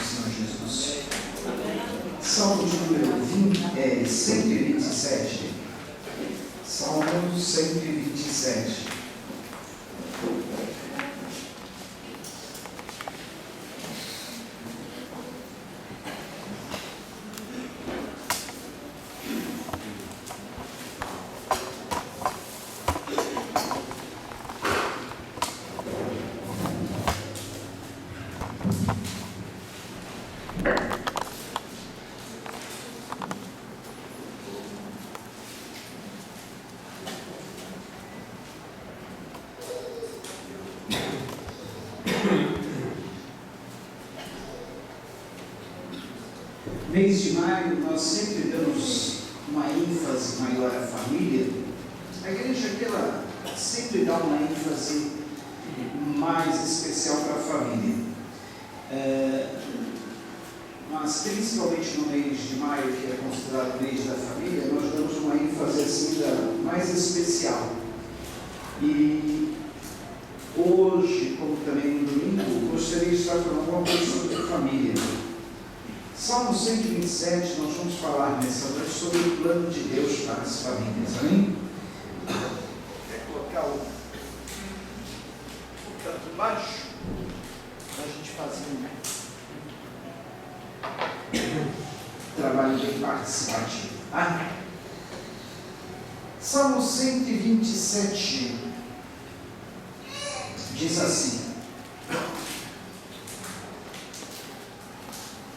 Senhor Jesus. Salmo de número 127. Salmo 127. Mês de maio, nós sempre damos uma ênfase maior à família. A igreja ela sempre dá uma ênfase mais especial para a família. Mas principalmente no mês de maio, que é considerado o mês da família, nós damos uma ênfase assim mais especial. E hoje, como também no domingo, gostaria de estar falando alguma coisa sobre a família. Salmo 127, nós vamos falar nessa noite sobre o plano de Deus para as famílias, amém? Quer colocar o canto baixo para a gente fazer um trabalho bem participativo. Salmo 127 diz assim: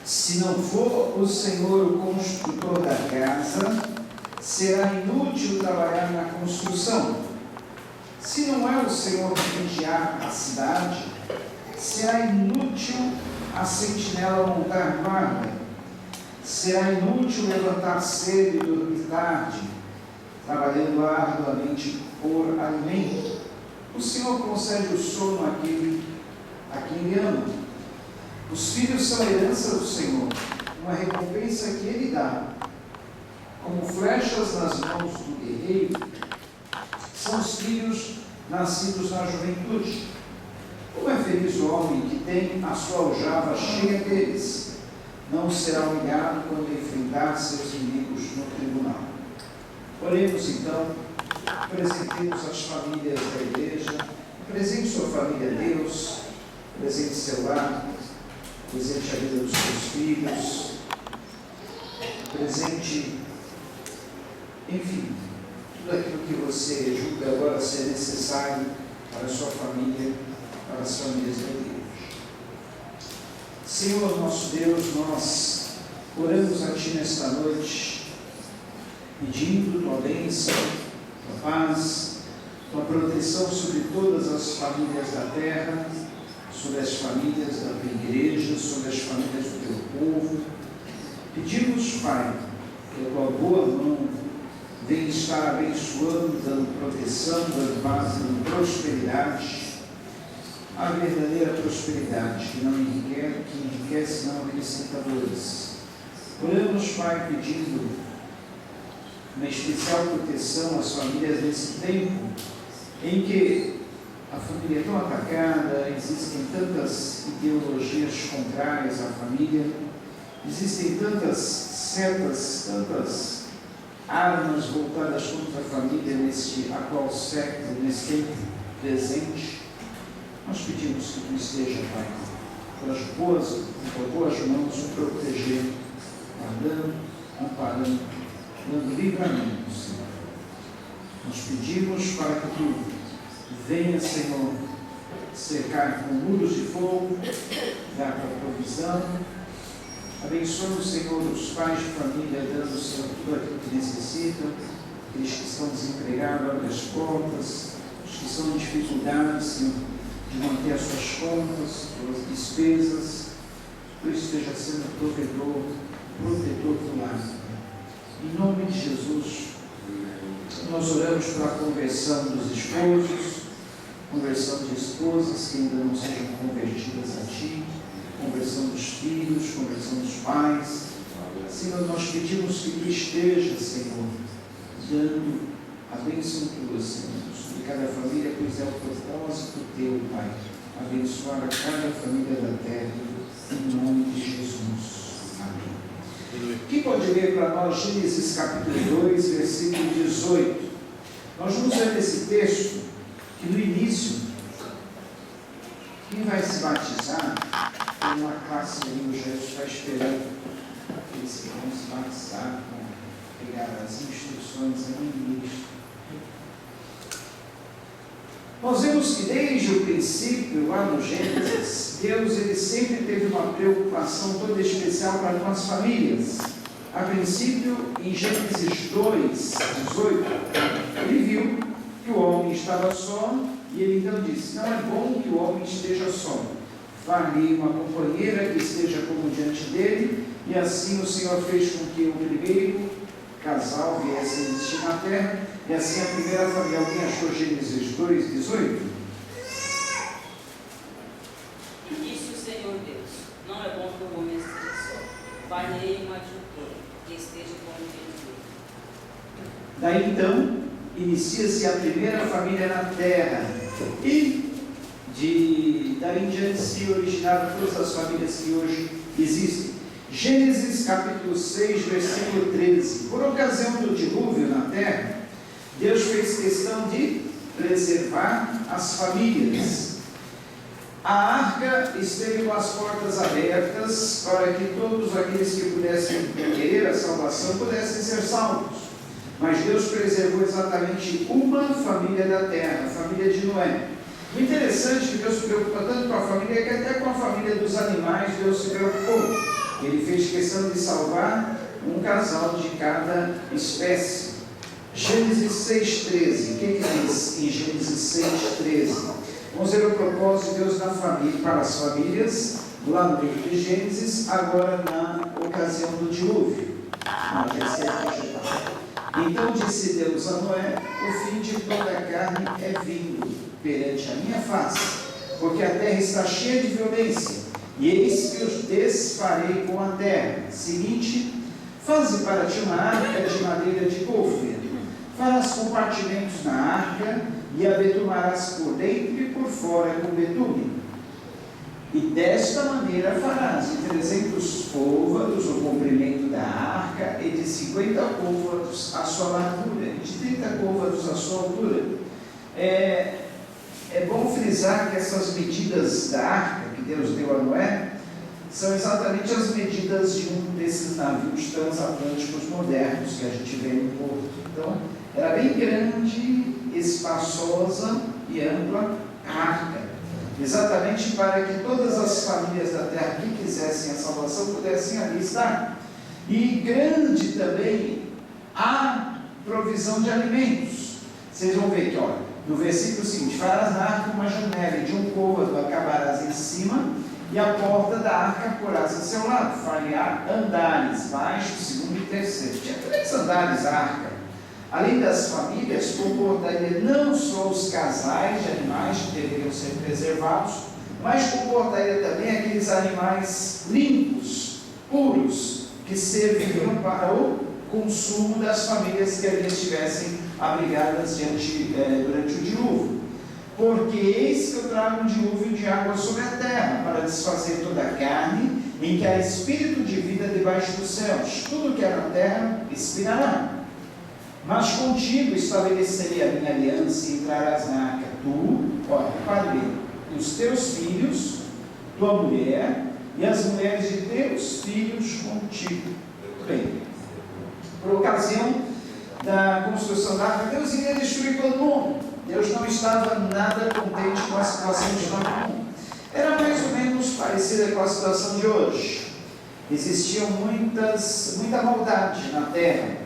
se não for o Senhor o construtor da casa, será inútil trabalhar na construção. Se não é o Senhor que vigiar a cidade, será inútil a sentinela montar guarda. Será inútil levantar cedo e dormir tarde, trabalhando arduamente por alimento. O Senhor concede o sono àquele a quem Ele ama. Os filhos são a herança do Senhor, uma recompensa que Ele dá. Como flechas nas mãos do guerreiro, são os filhos nascidos na juventude. Como é feliz o homem que tem a sua aljava cheia deles, não será humilhado quando enfrentar seus inimigos no tribunal. Oremos então, apresentemos as famílias da igreja, apresente sua família a Deus, apresente seu lar, presente a vida dos seus filhos, presente, enfim, tudo aquilo que você julga agora ser necessário para a sua família, para as famílias da igreja. Senhor nosso Deus, nós oramos a Ti nesta noite, pedindo Tua bênção, Tua paz, Tua proteção sobre todas as famílias da terra, sobre as famílias da Tua igreja, sobre as famílias do Teu povo. Pedimos, Pai, que a Tua boa mão venha estar abençoando, dando proteção, dando paz, dando prosperidade, a verdadeira prosperidade, que não enriquece, que enriquece, não acrescenta dores. Oramos, Pai, pedindo uma especial proteção às famílias nesse tempo em que a família é tão atacada, existem tantas ideologias contrárias à família, existem tantas setas, tantas armas voltadas contra a família neste atual século, nesse tempo presente. Nós pedimos que Tu esteja, Pai, com boas mãos, o protegendo, guardando, amparando, dando livramento, Senhor. Nós pedimos para que Tu venha, Senhor, cercar com muros de fogo, dar a Tua provisão. Abençoa, Senhor, os pais de família, dando, Senhor, tudo aquilo que necessitam, aqueles que estão desempregados, abre as portas, os que estão em dificuldade, Senhor, de manter as suas contas, suas despesas, Tu esteja sendo protetor do lar. Em nome de Jesus, nós oramos pela conversão dos esposos, conversão de esposas que ainda não sejam convertidas a Ti, conversão dos filhos, conversão dos pais. Senhor, nós pedimos que Tu esteja, Senhor, dando a bênção Tua, Senhor, sobre cada família, pois é o propósito Teu, Pai, abençoar a cada família da terra, em nome de Jesus. pode ler para nós Gênesis capítulo 2, versículo 18. Nós vamos ver nesse texto que no início, quem vai se batizar tem uma classe ali, o Jesus está esperando aqueles que vão se batizar, vão pegar as instruções ali no início. Nós vemos que desde o princípio, lá no Gênesis, Deus ele sempre teve uma preocupação toda especial para com as famílias. A princípio, em Gênesis 2, 18, ele viu que o homem estava só, e ele então disse: não é bom que o homem esteja só. Far-lhe uma companheira que esteja como diante dele, e assim o Senhor fez com que o primeiro casal viesse a existir na terra, e assim a primeira família. Alguém achou Gênesis 2, 18? E disse o Senhor Deus: não é bom que o homem esteja só. Far-lhe uma adjutora que esteja como diante dele. Daí então, inicia-se a primeira família na terra, e daí em diante se originaram todas as famílias que hoje existem. Gênesis capítulo 6, versículo 13. Por ocasião do dilúvio na terra, Deus fez questão de preservar as famílias. A arca esteve com as portas abertas para que todos aqueles que pudessem querer a salvação pudessem ser salvos. Mas Deus preservou exatamente uma família da terra, a família de Noé. O interessante é que Deus se preocupa tanto com a família, que até com a família dos animais Deus se preocupou. Ele fez questão de salvar um casal de cada espécie. Gênesis 6,13. O que diz em Gênesis 6,13? Vamos ver o propósito de Deus na família, para as famílias, lá no livro de Gênesis, agora na ocasião do dilúvio. Então disse Deus a Noé: o fim de toda a carne é vindo perante a minha face, porque a terra está cheia de violência, e eis que os desfarei com a terra. Seguinte: faze para ti uma arca de madeira de gofre, farás compartimentos na arca, e a betumarás por dentro e por fora com betume. E desta maneira farás de 300 côvados o comprimento da arca, e de 50 côvados a sua largura, e de 30 côvados a sua altura. É bom frisar que essas medidas da arca que Deus deu a Noé são exatamente as medidas de um desses navios transatlânticos modernos que a gente vê no porto. Então, era bem grande, espaçosa e ampla a arca, exatamente para que todas as famílias da terra que quisessem a salvação pudessem ali estar. E grande também a provisão de alimentos. Vocês vão ver que, olha, no versículo seguinte: farás na arca uma janela, e de um côvado acabarás em cima, e a porta da arca porás a seu lado. Far-lhe-á andares, baixo, segundo e terceiro. Tinha 3 andares a arca. Além das famílias, comportaria não só os casais de animais que deveriam ser preservados, mas comportaria também aqueles animais limpos, puros, que serviriam para o consumo das famílias que ali estivessem abrigadas durante o dilúvio. Porque eis que eu trago um dilúvio de água sobre a terra, para desfazer toda a carne, em que há espírito de vida debaixo dos céus. Tudo que há na terra expirará. Mas contigo estabelecerei a minha aliança, e entrarás na arca Padre, os teus filhos, tua mulher, e as mulheres de teus filhos contigo. Muito bem. Por ocasião da construção da arca, Deus iria destruir todo mundo. Deus não estava nada contente com a situação de todo mundo. Era mais ou menos parecida com a situação de hoje. Existiam muita maldade na terra.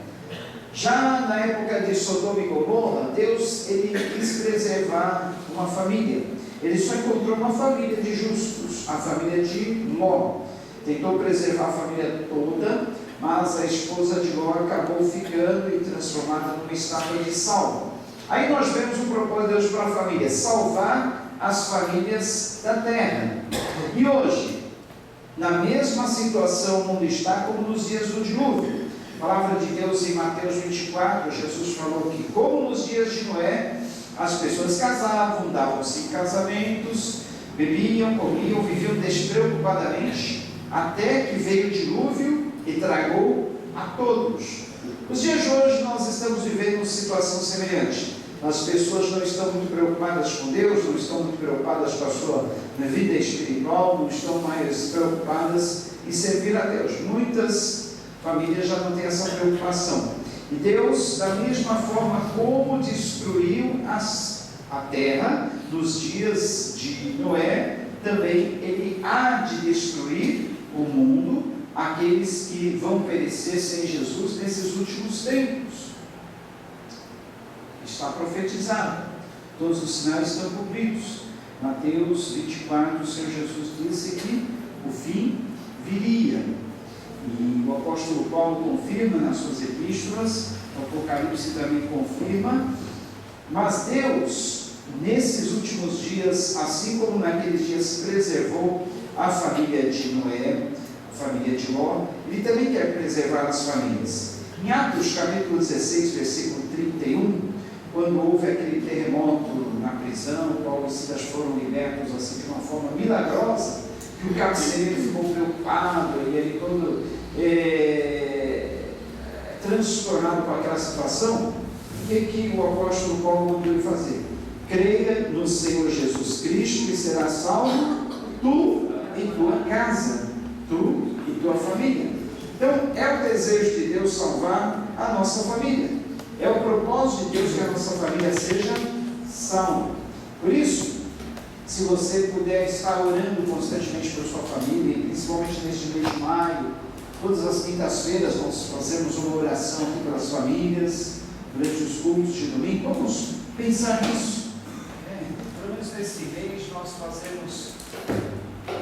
Já na época de Sodoma e Gomorra, Deus ele quis preservar uma família. Ele só encontrou uma família de justos, a família de Ló. Tentou preservar a família toda, mas a esposa de Ló acabou ficando e transformada numa estátua de sal. Aí nós vemos um propósito de Deus para a família: salvar as famílias da terra. E hoje, na mesma situação o mundo está como nos dias do dilúvio. A palavra de Deus em Mateus 24, Jesus falou que, como nos dias de Noé, as pessoas casavam, davam-se em casamentos, bebiam, comiam, viviam despreocupadamente, até que veio o dilúvio e tragou a todos. Nos dias de hoje nós estamos vivendo uma situação semelhante. As pessoas não estão muito preocupadas com Deus, não estão muito preocupadas com a sua vida espiritual, não estão mais preocupadas em servir a Deus. Muitas famílias já não têm essa preocupação. E Deus, da mesma forma como destruiu a terra nos dias de Noé, também Ele há de destruir o mundo, aqueles que vão perecer sem Jesus nesses últimos tempos. Está profetizado, todos os sinais estão cumpridos. Mateus 24, o Senhor Jesus disse que o fim viria, e o apóstolo Paulo confirma nas suas epístolas, o Apocalipse também confirma. Mas Deus, nesses últimos dias, assim como naqueles dias preservou a família de Noé, a família de Ló, Ele também quer preservar as famílias. Em Atos capítulo 16, versículo 31, quando houve aquele terremoto na prisão, Paulo e Silas foram libertos assim de uma forma milagrosa, que o carcereiro ficou preocupado e ele todo transtornado com aquela situação. O que o apóstolo Paulo mandou ele fazer? Creia no Senhor Jesus Cristo e será salvo tu e tua casa, tu e tua família. Então é o desejo de Deus salvar a nossa família. É o propósito de Deus que a nossa família seja salva. Por isso, se você puder estar orando constantemente por sua família, principalmente neste mês de maio, todas as quintas-feiras nós fazemos uma oração aqui pelas famílias, durante os cultos de domingo. Vamos pensar nisso. Pelo menos nesse mês nós fazemos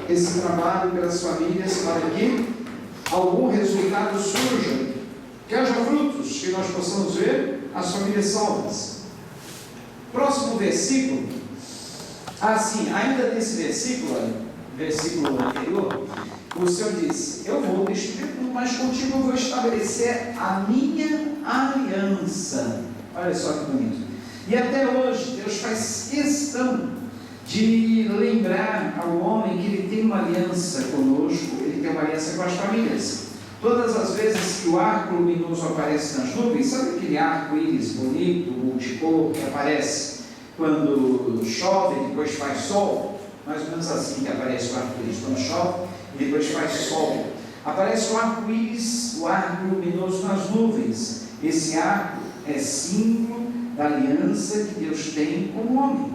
esse trabalho pelas famílias para que algum resultado surja, que haja frutos, que nós possamos ver as famílias salvas. Próximo versículo. Assim, ainda nesse versículo anterior, o Senhor disse: eu vou destruir tudo, mas contigo eu vou estabelecer a minha aliança. Olha só que bonito. E até hoje Deus faz questão de lembrar ao homem que Ele tem uma aliança conosco, Ele tem uma aliança com as famílias. Todas as vezes que o arco luminoso aparece nas nuvens, sabe aquele arco-íris bonito, multicor, que aparece quando chove e depois faz sol? Mais ou menos assim que aparece o arco-íris, quando chove e depois faz sol. Aparece o arco-íris, o arco luminoso nas nuvens. Esse arco é símbolo da aliança que Deus tem com o homem.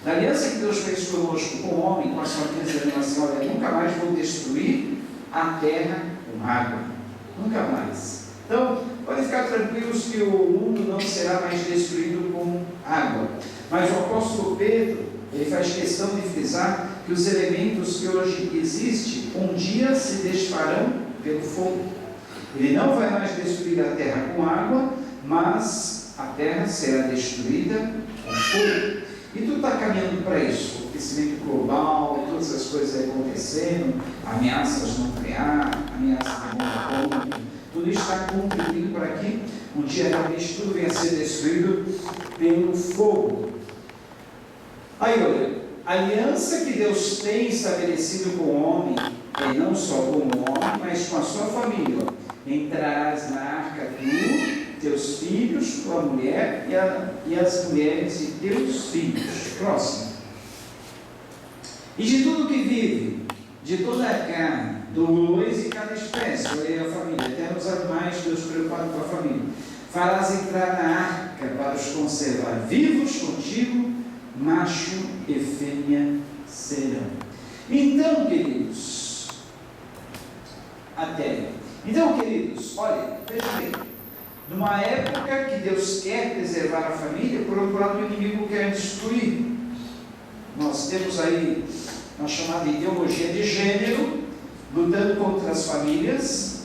Da aliança que Deus fez conosco, com o homem, com as famílias, dizendo assim: olha, nunca mais vou destruir a terra com água. Nunca mais. Então, podem ficar tranquilos que o mundo não será mais destruído com água. Mas o apóstolo Pedro, ele faz questão de frisar que os elementos que hoje existem, um dia se desfarão pelo fogo. Ele não vai mais destruir a terra com água, mas a terra será destruída com fogo. E tudo está caminhando para isso. O aquecimento global, todas as coisas acontecendo, ameaças nucleares, ameaças de bomba atômica, tudo isso está contribuindo para que um dia realmente tudo venha a ser destruído pelo fogo. Aí olha, a aliança que Deus tem estabelecido com o homem, e não só com o homem, mas com a sua família. Entrarás na arca tu, teus filhos, tua mulher e as mulheres de teus filhos. Próximo. E de tudo que vive, de toda a carne, dois e cada espécie, olha aí a família, até nos animais, Deus preocupado com a família. Farás entrar na arca para os conservar vivos contigo, macho e fêmea serão. Então, queridos, olha, veja bem, numa época que Deus quer preservar a família, por outro lado o inimigo quer destruir. Nós temos aí uma chamada ideologia de gênero, lutando contra as famílias.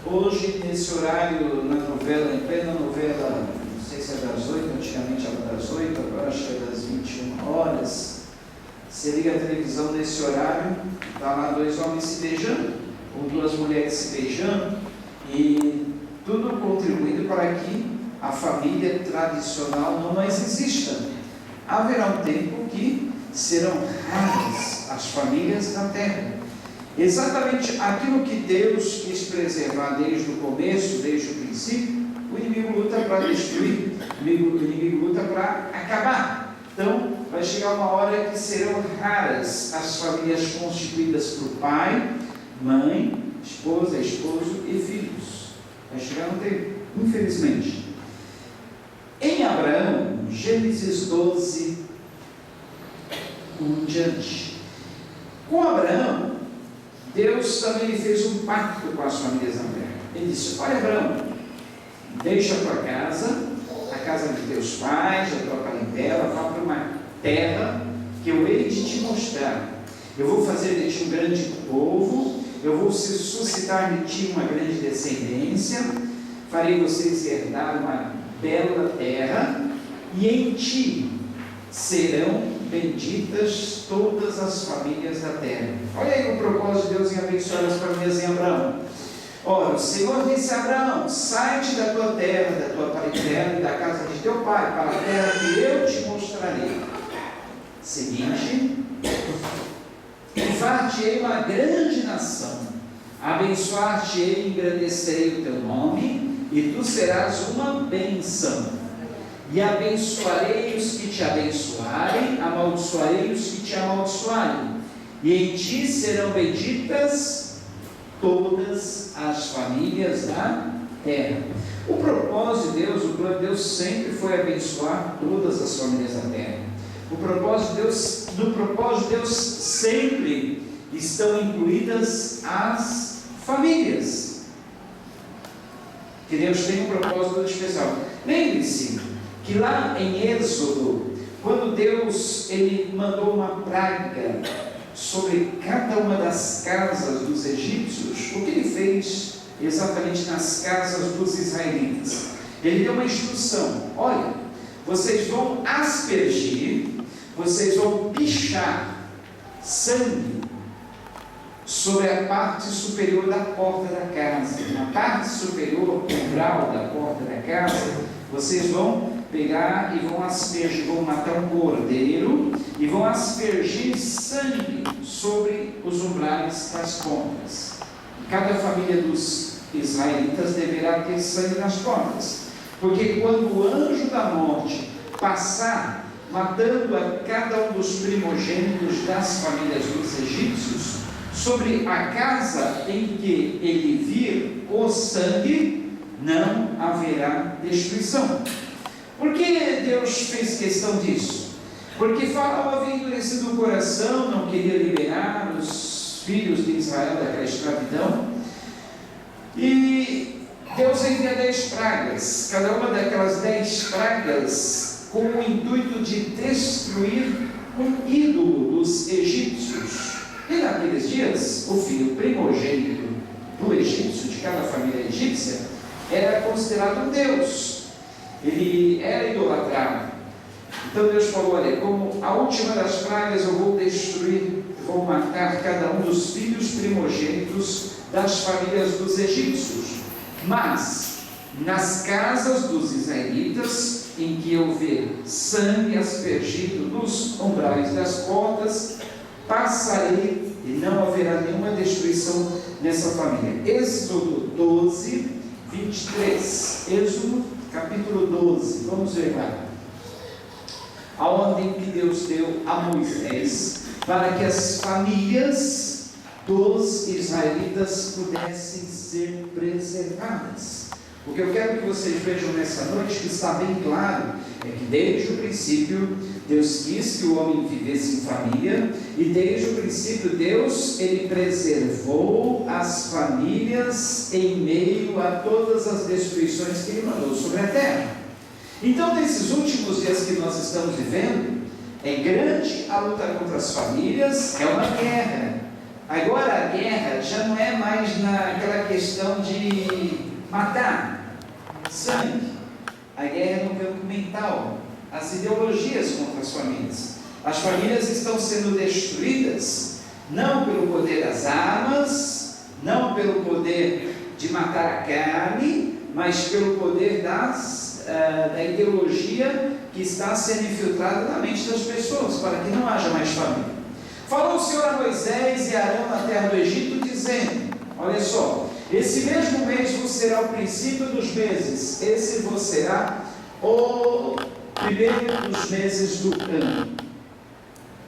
Hoje, nesse horário, na novela, em plena novela, não sei se é das 8, antigamente era das 8, agora acho que é das 21 horas, você liga a televisão nesse horário, está lá dois homens se beijando, ou duas mulheres se beijando, e tudo contribuindo para que a família tradicional não mais exista. Haverá um tempo que serão raras as famílias da terra, Exatamente aquilo que Deus quis preservar desde o começo, desde o princípio, o inimigo luta para destruir, o inimigo luta para acabar. Então, vai chegar uma hora que serão raras as famílias constituídas por pai, mãe, esposa, esposo e filhos. Vai chegar um tempo, infelizmente. Em Abraão, Gênesis 12, 1 em diante. Com Abraão, Deus também fez um pacto com as famílias da terra. Ele disse: olha, Abraão, deixa a tua casa, a casa de teus pais, a tua parentela, vá para uma terra que eu hei de te mostrar. Eu vou fazer de ti um grande povo, eu vou suscitar de ti uma grande descendência, farei vocês herdar uma bela terra, e em ti serão benditas todas as famílias da terra. Olha aí o propósito de Deus em abençoar as famílias em Abraão. Ora, o Senhor disse a Abraão: sai-te da tua terra, da tua parentela e da casa de teu pai, para a terra que eu te mostrarei. Seguinte: e far-te-ei uma grande nação, abençoar-te-ei e engrandecerei o teu nome, e tu serás uma bênção. E abençoarei os que te abençoarem, amaldiçoarei os que te amaldiçoarem, e em ti serão benditas todas as famílias da terra. O propósito de Deus, o plano de Deus sempre foi abençoar todas as famílias da terra. No propósito de Deus sempre estão incluídas as famílias. Que Deus tem um propósito especial. Lembre-se que lá em Êxodo, quando Deus ele mandou uma praga sobre cada uma das casas dos egípcios, o que ele fez exatamente nas casas dos israelitas? Ele deu uma instrução: olha, vocês vão aspergir, vocês vão pichar sangue sobre a parte superior da porta da casa. Na parte superior, umbral da porta da casa, vocês vão pegar e vão aspergir, vão matar um cordeiro e vão aspergir sangue sobre os umbrais das portas. Cada família dos israelitas deverá ter sangue nas portas, porque quando o anjo da morte passar matando a cada um dos primogênitos das famílias dos egípcios, sobre a casa em que ele vir o sangue, não haverá destruição. Por que Deus fez questão disso? Porque Faraó havia endurecido o coração, não queria liberar os filhos de Israel daquela escravidão, e Deus envia 10 pragas, cada uma daquelas 10 pragas com o intuito de destruir um ídolo dos egípcios. E naqueles dias, o filho primogênito do egípcio, de cada família egípcia, era considerado um Deus. Ele era idolatrado. Então Deus falou: olha, como a última das pragas eu vou destruir, vou matar cada um dos filhos primogênitos das famílias dos egípcios. Mas nas casas dos israelitas, em que eu ver sangue aspergido nos umbrais das portas, passarei e não haverá nenhuma destruição nessa família. Êxodo 12, 23. Êxodo capítulo 12, vamos ver lá. A ordem que Deus deu a Moisés para que as famílias dos israelitas pudessem ser preservadas. O que eu quero que vocês vejam nessa noite, que está bem claro, é que desde o princípio Deus quis que o homem vivesse em família, e desde o princípio Deus ele preservou as famílias em meio a todas as destruições que ele mandou sobre a terra. Então, nesses últimos dias que nós estamos vivendo, é grande a luta contra as famílias, é uma guerra. Agora a guerra já não é mais naquela questão de matar sangue. A guerra é no campo mental, as ideologias contra as famílias. As famílias estão sendo destruídas não pelo poder das armas, não pelo poder de matar a carne, mas pelo poder da ideologia que está sendo infiltrada na mente das pessoas, para que não haja mais família. Falou o Senhor a Moisés e a Arão na terra do Egito, dizendo, olha só, esse mesmo mês vos será o princípio dos meses, esse vos será o primeiro dos meses do ano.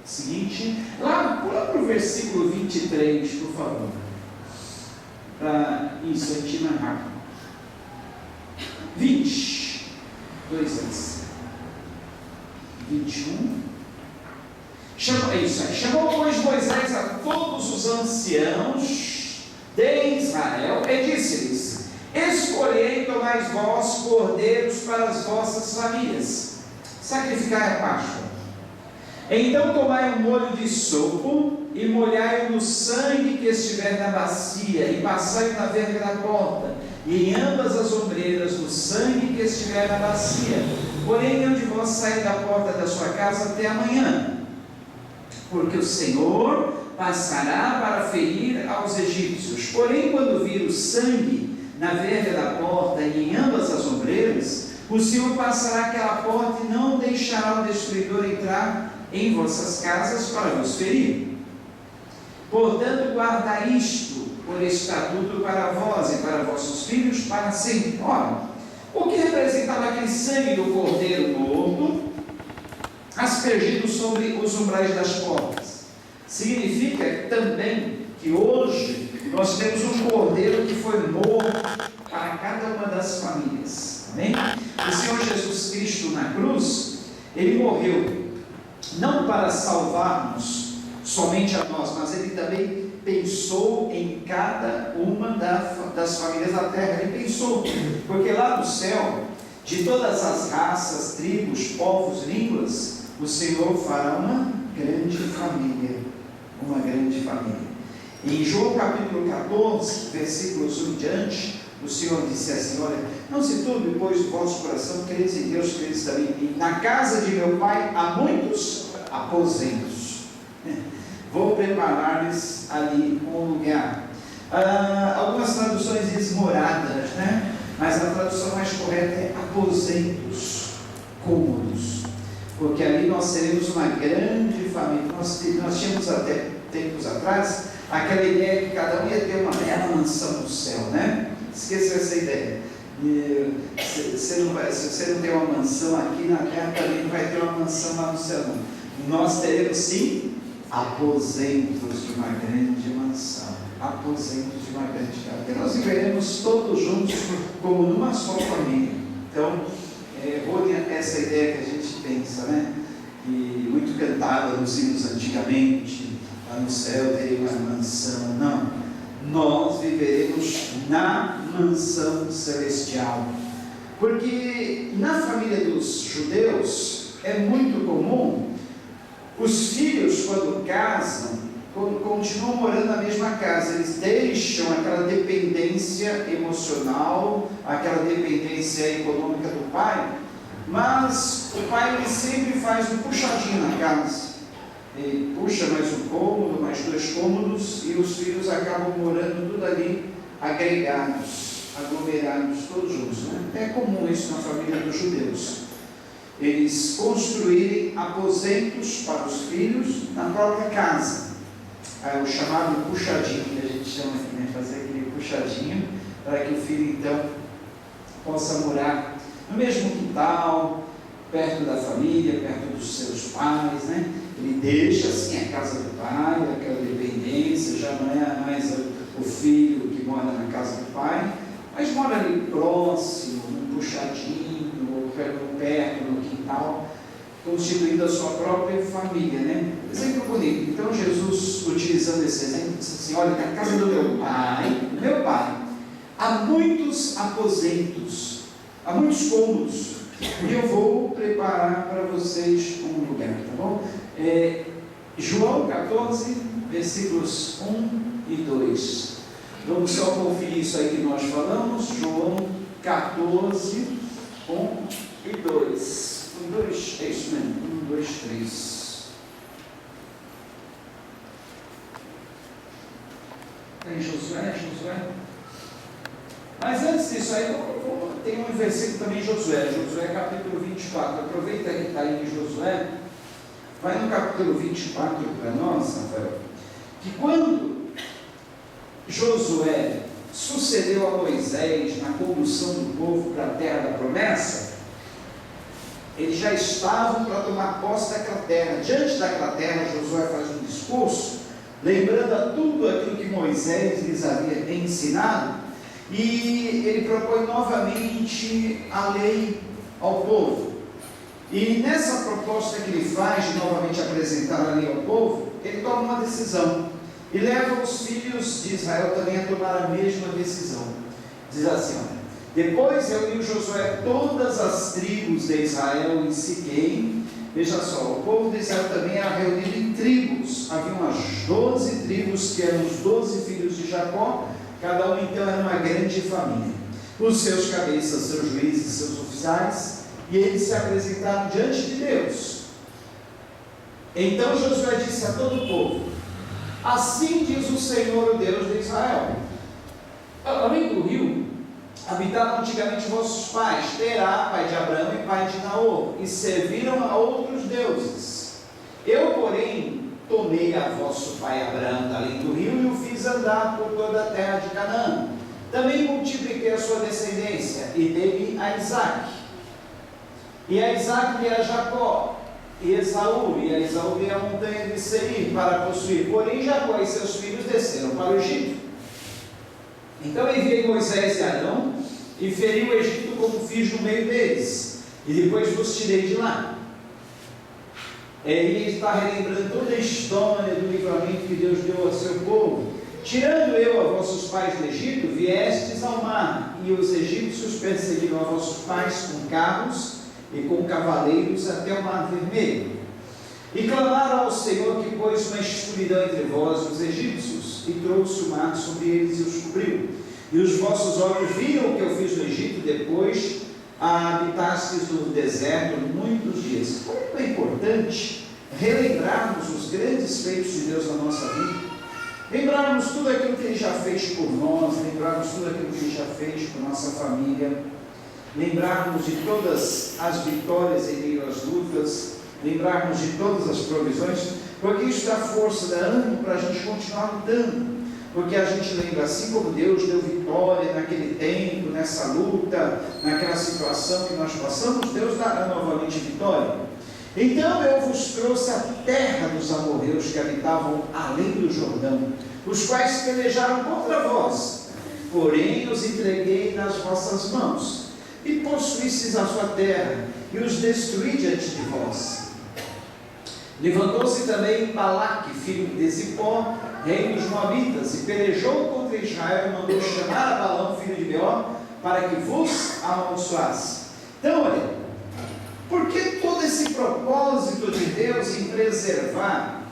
Seguinte, lá para o versículo 23, por favor. Para isso, a gente mais rápido. 20, 2 antes. 21. Chamou, pois, Moisés a todos os anciãos de Israel e disse-lhes: escolhei, tomai vós cordeiros para as vossas famílias, sacrificai a Páscoa. Então tomai um molho de sopo e molhai-o no sangue que estiver na bacia e passai-o na verga da porta e em ambas as ombreiras do sangue que estiver na bacia. Porém, nenhum de vós sair da porta da sua casa até amanhã, porque o Senhor passará para ferir aos egípcios. Porém, quando vir o sangue na verga da porta e em ambas as ombreiras, o Senhor passará aquela porta e não deixará o destruidor entrar em vossas casas para vos ferir. Portanto, guardai isto por estatuto para vós e para vossos filhos para sempre. Ora, o que representava aquele sangue do cordeiro morto aspergido sobre os umbrais das portas? Significa também que hoje nós temos um cordeiro que foi morto para cada uma das famílias. Amém? O Senhor Jesus Cristo na cruz, Ele morreu não para salvar-nos somente a nós, mas Ele também pensou em cada uma das famílias da terra. Ele pensou, porque lá no céu, de todas as raças, tribos, povos, línguas, o Senhor fará uma grande família. Uma grande família. Em João capítulo 14, versículos 1 em diante, o Senhor disse assim: olha, não se turbe, pois, o vosso coração, credes em Deus, credes também em mim. Na casa de meu Pai há muitos aposentos. Vou preparar-lhes ali um lugar. Algumas traduções dizem moradas, né? Mas a tradução mais correta é aposentos, cômodos. Porque ali nós teremos uma grande família. Nós tínhamos até tempos atrás aquela ideia que cada um ia ter uma bela mansão no céu, né? Esqueça essa ideia. Se você não tem uma mansão aqui na terra, também não vai ter uma mansão lá no céu, não. Nós teremos sim aposentos de uma grande mansão. Aposentos de uma grande casa. Porque nós viveremos todos juntos como numa só família. Então, essa ideia que a gente pensa, né? E muito cantada nos hinos antigamente, lá no céu teria uma mansão. Não, nós viveremos na mansão celestial, porque na família dos judeus é muito comum os filhos, quando casam, continuam morando na mesma casa. Eles deixam aquela dependência emocional, aquela dependência econômica do pai, mas o pai ele sempre faz um puxadinho na casa. Ele puxa mais um cômodo, mais 2 cômodos, e os filhos acabam morando tudo ali, agregados, aglomerados, todos juntos, né? É comum isso na família dos judeus. Eles construírem aposentos para os filhos na própria casa. O chamado puxadinho, que a gente chama aqui, né? Fazer aquele puxadinho, para que o filho então possa morar no mesmo quintal, perto da família, perto dos seus pais, né? Ele deixa assim a casa do pai, aquela dependência, já não é mais o filho que mora na casa do pai, mas mora ali próximo, num puxadinho, ou perto no quintal, constituindo a sua própria família, né? Exemplo bonito. Então Jesus, utilizando esse exemplo, disse assim: olha, na casa do meu pai, há muitos aposentos, há muitos cômodos, e eu vou preparar para vocês um lugar, tá bom? João 14, versículos 1 e 2. Vamos só conferir isso aí que nós falamos. João 14, 1 e 2. 1, 2, é isso mesmo. 1, 2, 3. Tem Josué? Mas antes disso aí, tem um versículo também em Josué capítulo 24. Aproveita que está aí em Josué. Vai no capítulo 24 para nós, Rafael, que quando Josué sucedeu a Moisés na condução do povo para a terra da promessa, eles já estavam para tomar posse daquela terra. Diante daquela terra, Josué faz um discurso, lembrando a tudo aquilo que Moisés lhes havia ensinado, e ele propõe novamente a lei ao povo. E nessa proposta que ele faz de novamente apresentar a lei ao povo, ele toma uma decisão e leva os filhos de Israel também a tomar a mesma decisão. Diz assim: olha, depois reuniu Josué todas as tribos de Israel em Siquém. Veja só, o povo de Israel também era reunido em tribos. Havia umas 12 tribos, que eram os 12 filhos de Jacó. Cada um então era uma grande família. Os seus cabeças, seus juízes, seus oficiais, e eles se apresentaram diante de Deus. Então Josué disse a todo o povo: assim diz o Senhor, o Deus de Israel: além do rio habitavam antigamente vossos pais, Terá, pai de Abraão e pai de Naor, e serviram a outros deuses. Eu, porém, tomei a vosso pai Abraão da além do rio e o fiz andar por toda a terra de Canaã. Também multipliquei a sua descendência e dei-lhe a Isaque. E a Isaque era Jacó, e Esaú, e a Esaú veio a montanha de Seir para possuir. Porém Jacó e seus filhos desceram para o Egito. Então enviei Moisés e Arão, e feri o Egito como fiz no meio deles, e depois vos tirei de lá. Ele está relembrando toda a história do livramento que Deus deu ao seu povo. Tirando eu a vossos pais do Egito, viestes ao mar, e os egípcios perseguiram a vossos pais com carros e com cavaleiros até o mar vermelho. E clamaram ao Senhor, que pôs uma escuridão entre vós e os egípcios, e trouxe o mar sobre eles e os cobriu. E os vossos olhos viram o que eu fiz no Egito, depois habitastes no deserto muitos dias. Como é importante relembrarmos os grandes feitos de Deus na nossa vida, lembrarmos tudo aquilo que Ele já fez por nós, lembrarmos tudo aquilo que Ele já fez por nossa família, lembrarmos de todas as vitórias em meio às lutas, lembrarmos de todas as provisões, porque isso dá força, dá ânimo para a gente continuar lutando, porque a gente lembra, assim como Deus deu vitória naquele tempo, nessa luta, naquela situação que nós passamos, Deus dará novamente vitória. Então eu vos trouxe a terra dos amorreus que habitavam além do Jordão, os quais pelejaram contra vós, porém os entreguei nas vossas mãos, e possuístes a sua terra, e os destruí diante de vós. Levantou-se também Balaque, filho de Zippor, rei dos Moabitas, e pelejou contra Israel, e mandou chamar a Balão, filho de Beor, para que vos amaldiçoasse. Então, olha, por que todo esse propósito de Deus em preservar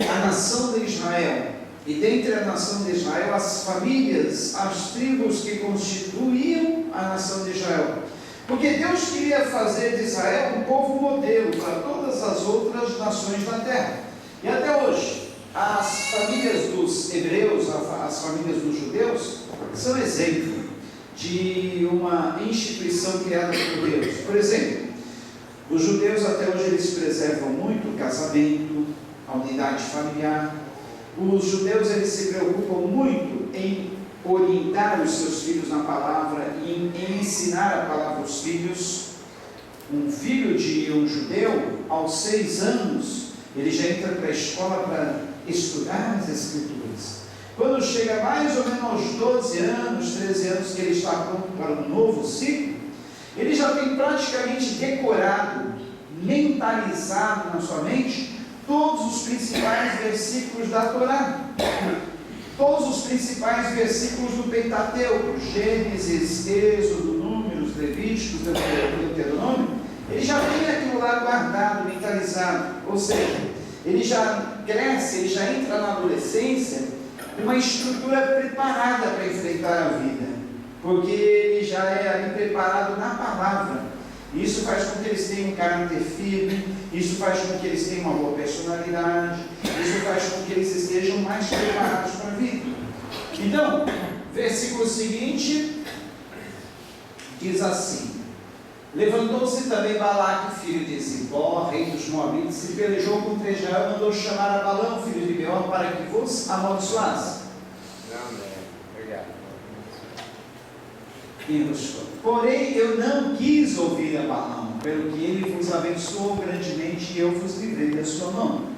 a nação de Israel? E dentre a nação de Israel, as famílias, as tribos que constituíam a nação de Israel. Porque Deus queria fazer de Israel um povo modelo para todas as outras nações da terra. E até hoje, as famílias dos hebreus, as famílias dos judeus, são exemplo de uma instituição criada por Deus. Por exemplo, os judeus até hoje eles preservam muito o casamento, a unidade familiar. Os judeus eles se preocupam muito em orientar os seus filhos na palavra e em ensinar a palavra aos filhos. Um filho de um judeu, aos 6 anos, ele já entra para a escola para estudar as Escrituras. Quando chega mais ou menos aos 12 anos, 13 anos, que ele está pronto para um novo ciclo, ele já tem praticamente decorado, mentalizado na sua mente, todos os principais versículos da Torá, todos os principais versículos do Pentateuco, Gênesis, Êxodo, Números, Levíticos, Deuteronômio. Ele já tem aquilo lá guardado, mentalizado, ou seja, ele já cresce, ele já entra na adolescência com uma estrutura preparada para enfrentar a vida, porque ele já é ali preparado na palavra. Isso faz com que eles tenham um caráter firme, isso faz com que eles tenham uma boa personalidade, isso faz com que eles estejam mais preparados para a vida. Então, versículo seguinte diz assim: Levantou-se também Balaque, filho de Zippor, rei dos Moabitas, e pelejou contra Israel, mandou chamar a Balão, filho de Beor, para que vos amaldiçoasse. Obrigado. Porém, eu não quis ouvir a Balão, pelo que ele vos abençoou grandemente, e eu vos livrei da sua mão.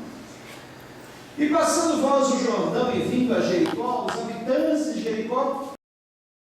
E passando vós o Jordão e vindo a Jericó, os habitantes de Jericó